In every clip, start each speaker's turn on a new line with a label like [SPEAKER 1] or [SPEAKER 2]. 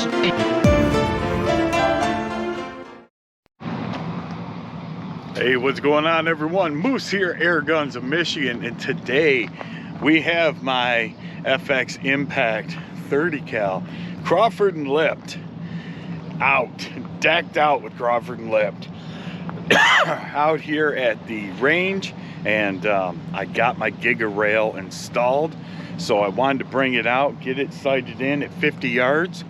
[SPEAKER 1] Hey, what's going on, everyone? Moose here, Airguns of Michigan, and today we have my FX Impact 30 cal Kraford and Lypt out, decked out with Kraford and Lypt out here at the range, and I got my Giga rail installed, so I wanted to bring it out, get it sighted in at 50 yards.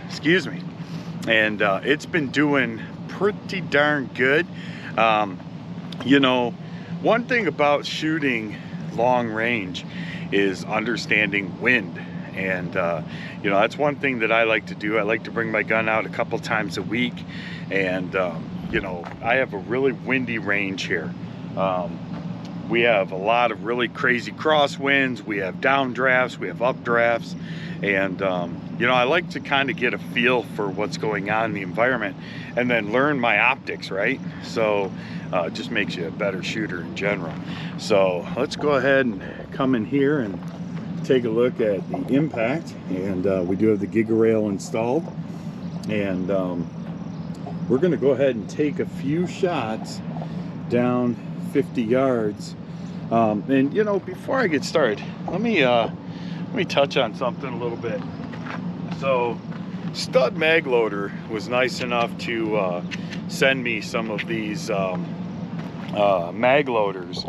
[SPEAKER 1] Excuse me. And it's been doing pretty darn good. You know, one thing about shooting long range is understanding wind, and you know, that's one thing that I like to do. I like to bring my gun out a couple times a week, and you know, I have a really windy range here. We have a lot of really crazy crosswinds, we have downdrafts, we have updrafts, and you know, I like to kind of get a feel for what's going on in the environment and then learn my optics, right? So it just makes you a better shooter in general. So let's go ahead and come in here and take a look at the Impact, and we do have the Giga rail installed, and we're going to go ahead and take a few shots down 50 yards. And you know, before I get started, let me touch on something a little bit. So Stud Mag Loader was nice enough to send me some of these mag loaders,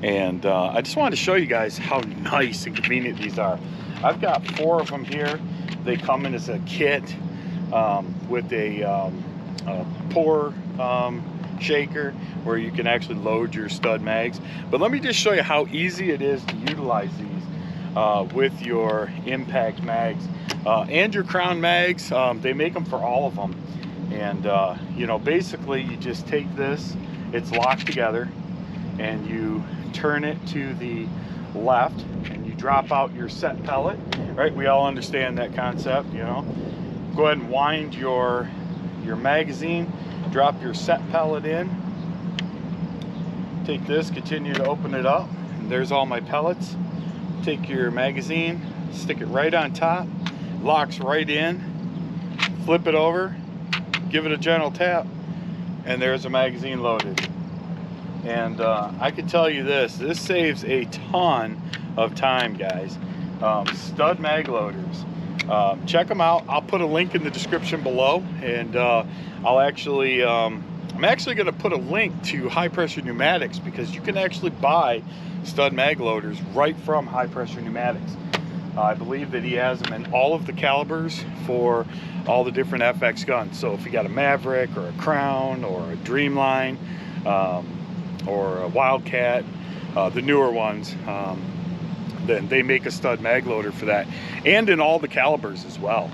[SPEAKER 1] and I just wanted to show you guys how nice and convenient these are. I've got 4 of them here. They come in as a kit with a pour shaker where you can actually load your stud mags. But let me just show you how easy it is to utilize these with your Impact mags and your Crown mags. They make them for all of them, and you know, basically you just take this, it's locked together, and you turn it to the left and you drop out your set pellet, right? We all understand that concept, you know. Go ahead and wind your magazine, drop your set pellet in, take this, continue to open it up, and there's all my pellets. Take your magazine, stick it right on top, locks right in, flip it over, give it a gentle tap, and there's a magazine loaded. And I can tell you this saves a ton of time, guys. Stud mag loaders, check them out. I'll put a link in the description below, and I'm actually going to put a link to High Pressure Pneumatics, because you can actually buy stud mag loaders right from High Pressure Pneumatics. I believe that he has them in all of the calibers for all the different FX guns. So if you got a Maverick or a Crown or a Dreamline or a Wildcat, the newer ones, then they make a stud mag loader for that, and in all the calibers as well.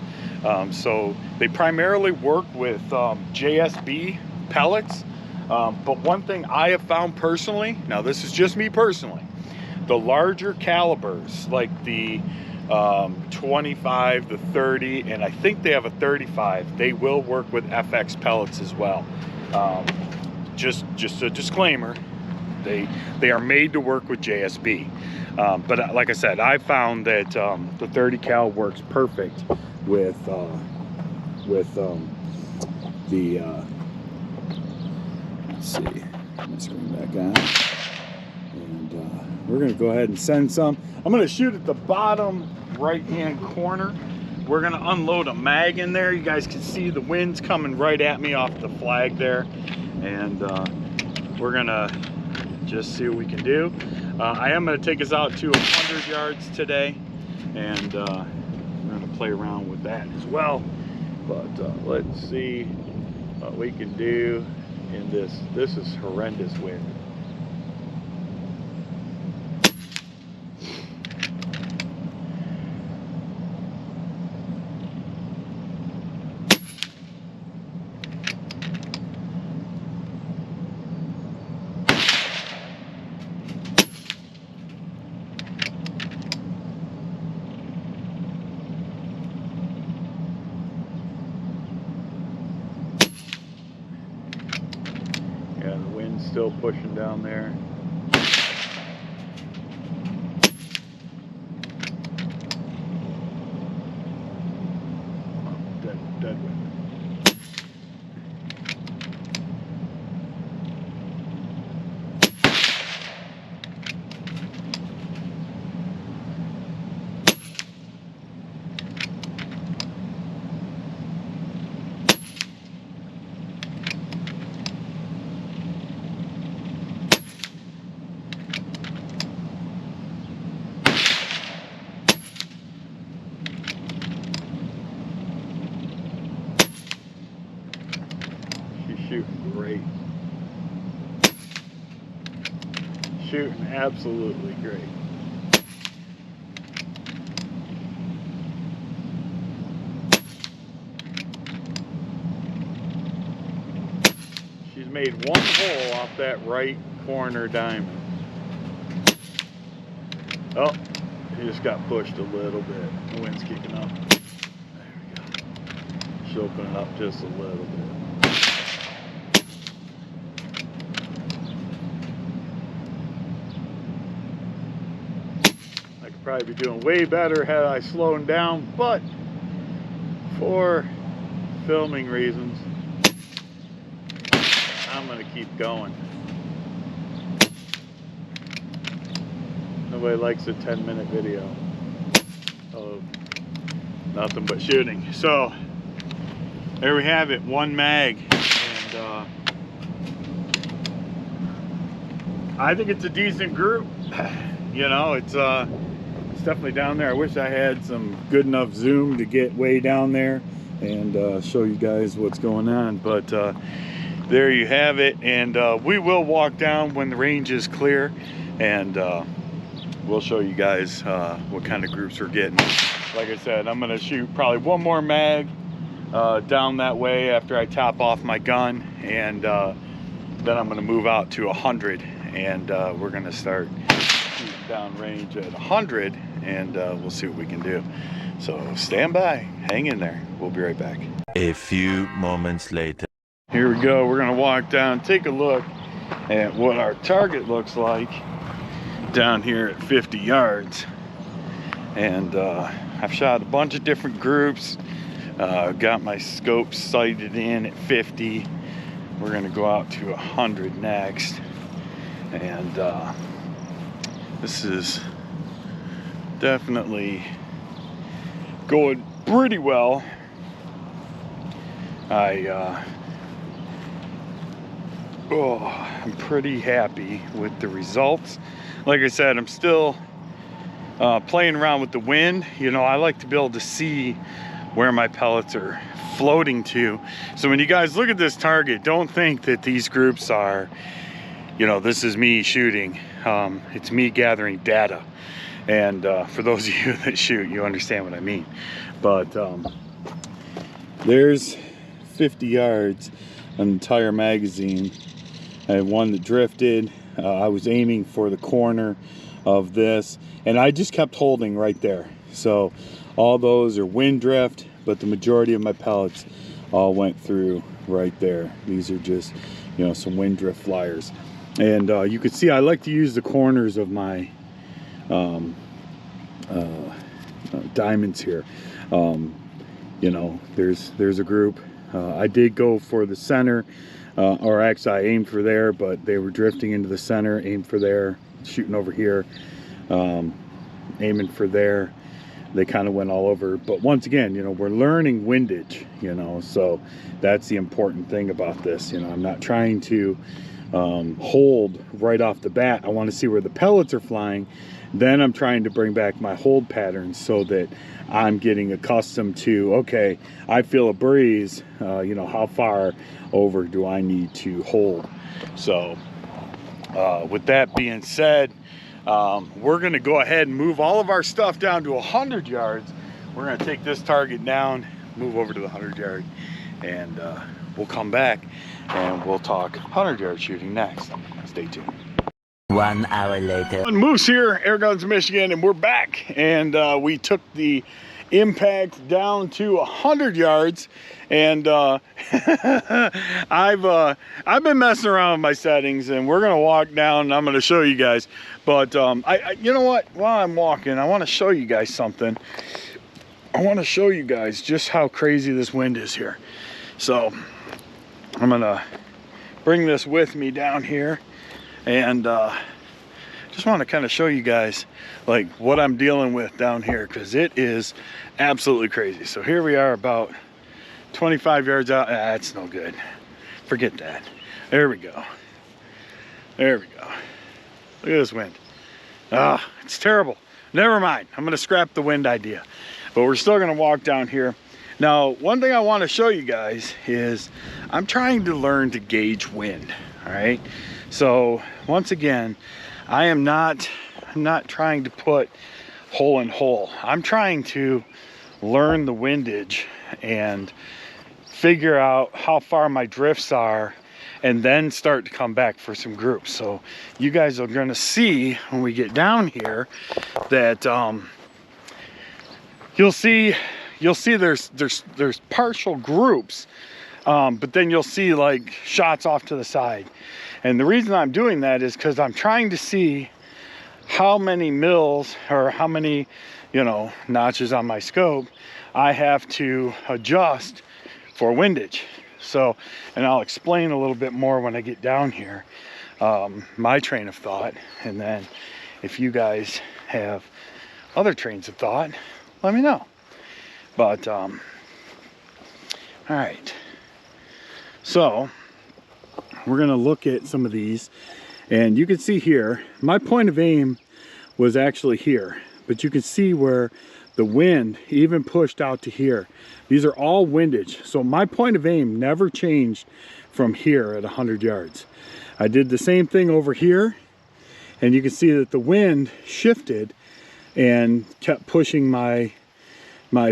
[SPEAKER 1] So they primarily work with JSB pellets, but one thing I have found personally, now this is just me personally, the larger calibers like the 25, the 30, and I think they have a 35, they will work with FX pellets as well. Just a disclaimer, they are made to work with JSB, but like I said, I found that the 30 cal works perfect with the let's see, let's bring it back on, and we're going to go ahead and send some. I'm going to shoot at the bottom right hand corner. We're going to unload a mag in there. You guys can see the wind's coming right at me off the flag there, and we're going to just see what we can do. I am going to take us out to 100 yards today, and we're going to play around with that as well. But let's see what we can do in this. This is horrendous wind. Yeah, the wind's still pushing down there. dead wind. Shooting great. Shooting absolutely great. She's made one hole off that right corner diamond. Oh, he just got pushed a little bit. The wind's kicking up. There we go. She's opening up just a little bit. Probably be doing way better had I slowed down, but for filming reasons, I'm gonna keep going. Nobody likes a 10-minute video of nothing but shooting. So there we have it, one mag, and I think it's a decent group. You know, it's definitely down there. I wish I had some good enough zoom to get way down there and show you guys what's going on, but there you have it. And we will walk down when the range is clear, and we'll show you guys what kind of groups we're getting. Like I said, I'm gonna shoot probably one more mag down that way after I top off my gun, and then I'm gonna move out to 100, and we're gonna start shooting down range at 100, and we'll see what we can do. So stand by, hang in there, we'll be right back.
[SPEAKER 2] A few moments later.
[SPEAKER 1] Here we go, we're gonna walk down, take a look at what our target looks like down here at 50 yards. And I've shot a bunch of different groups, got my scopes sighted in at 50. We're gonna go out to 100 next, and this is definitely going pretty well. I'm pretty happy with the results. Like I said, I'm still playing around with the wind. You know, I like to be able to see where my pellets are floating to. So when you guys look at this target, don't think that these groups are, you know, this is me shooting. It's me gathering data. And for those of you that shoot, you understand what I mean. But there's 50 yards, an entire magazine. I had one that drifted. I was aiming for the corner of this, and I just kept holding right there. So all those are wind drift, but the majority of my pellets all went through right there. These are just, you know, some wind drift flyers. And you can see I like to use the corners of my diamonds here. You know, there's a group. I did go for the center, or actually I aimed for there, but they were drifting into the center, aimed for there, shooting over here, aiming for there. They kind of went all over. But once again, you know, we're learning windage, you know, so that's the important thing about this. You know, I'm not trying to hold right off the bat. I want to see where the pellets are flying. Then I'm trying to bring back my hold patterns so that I'm getting accustomed to, okay, I feel a breeze, you know, how far over do I need to hold? So with that being said, we're going to go ahead and move all of our stuff down to 100 yards. We're going to take this target down, move over to the 100 yard, and we'll come back and we'll talk 100 yard shooting next. Stay tuned.
[SPEAKER 2] 1 hour later.
[SPEAKER 1] Moose here, Airguns of Michigan, and we're back, and we took the impact down to 100 yards, and I've been messing around with my settings, and we're gonna walk down and I'm gonna show you guys. But you know what, while I'm walking, I want to show you guys something. I want to show you guys just how crazy this wind is here. So I'm gonna bring this with me down here, and just want to kind of show you guys like what I'm dealing with down here, because it is absolutely crazy. So here we are about 25 yards out. That's no good. Forget that. There we go. There we go. Look at this wind. Ah, it's terrible. Never mind. I'm going to scrap the wind idea. But we're still going to walk down here. Now, one thing I want to show you guys is I'm trying to learn to gauge wind. All right. So once again, I'm not trying to put hole in hole. I'm trying to learn the windage and figure out how far my drifts are, and then start to come back for some groups. So you guys are going to see when we get down here that you'll see there's partial groups, but then you'll see like shots off to the side. And the reason I'm doing that is because I'm trying to see how many mils or how many, you know, notches on my scope I have to adjust for windage. So, and I'll explain a little bit more when I get down here, my train of thought. And then if you guys have other trains of thought, let me know. But all right, so we're gonna look at some of these, and you can see here my point of aim was actually here, but you can see where the wind even pushed out to here. These are all windage, so my point of aim never changed from here at 100 yards. I did the same thing over here, and you can see that the wind shifted and kept pushing my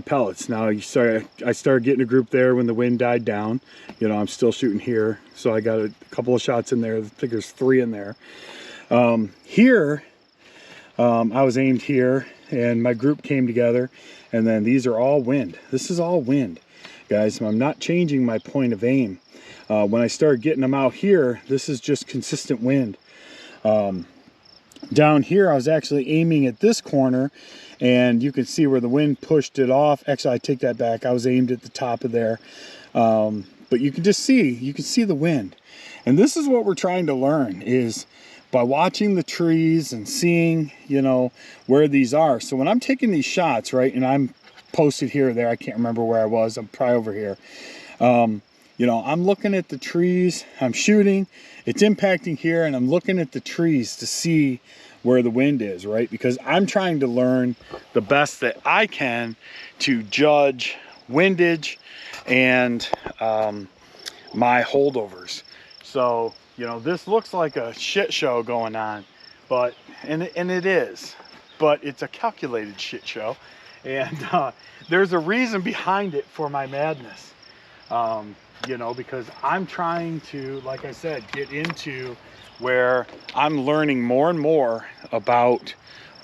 [SPEAKER 1] pellets. Now I started getting a group there when the wind died down. You know, I'm still shooting here, so I got a couple of shots in there. I think there's 3 in there. Here, I was aimed here, and my group came together, and then these are all wind. This is all wind, guys. I'm not changing my point of aim. When I started getting them out here, this is just consistent wind. Down here, I was actually aiming at this corner, and you can see where the wind pushed it off. Actually, I take that back. I was aimed at the top of there. But you can just see, you can see the wind. And this is what we're trying to learn, is by watching the trees and seeing, you know, where these are. So when I'm taking these shots, right, and I'm posted here or there, I can't remember where I was, I'm probably over here. You know, I'm looking at the trees, I'm shooting, it's impacting here, and I'm looking at the trees to see where the wind is, right? Because I'm trying to learn the best that I can to judge windage and my holdovers. So, you know, this looks like a shit show going on, but, and it is, but it's a calculated shit show. And there's a reason behind it for my madness. You know, because I'm trying to, like I said, get into where I'm learning more and more about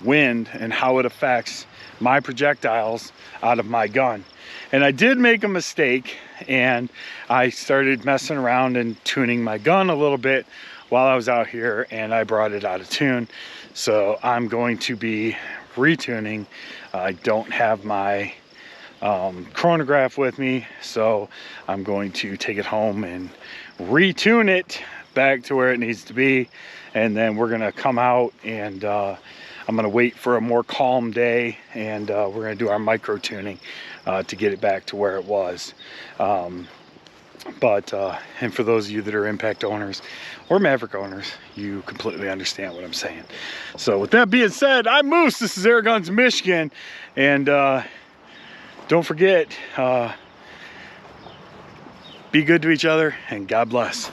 [SPEAKER 1] wind and how it affects my projectiles out of my gun. And I did make a mistake, and I started messing around and tuning my gun a little bit while I was out here, and I brought it out of tune. So I'm going to be retuning. I don't have my chronograph with me, so I'm going to take it home and retune it back to where it needs to be, and then we're gonna come out, and I'm gonna wait for a more calm day, and we're gonna do our micro tuning to get it back to where it was. And for those of you that are Impact owners or Maverick owners, you completely understand what I'm saying. So with that being said, I'm Moose, this is Airguns of Michigan, and don't forget, be good to each other, and God bless.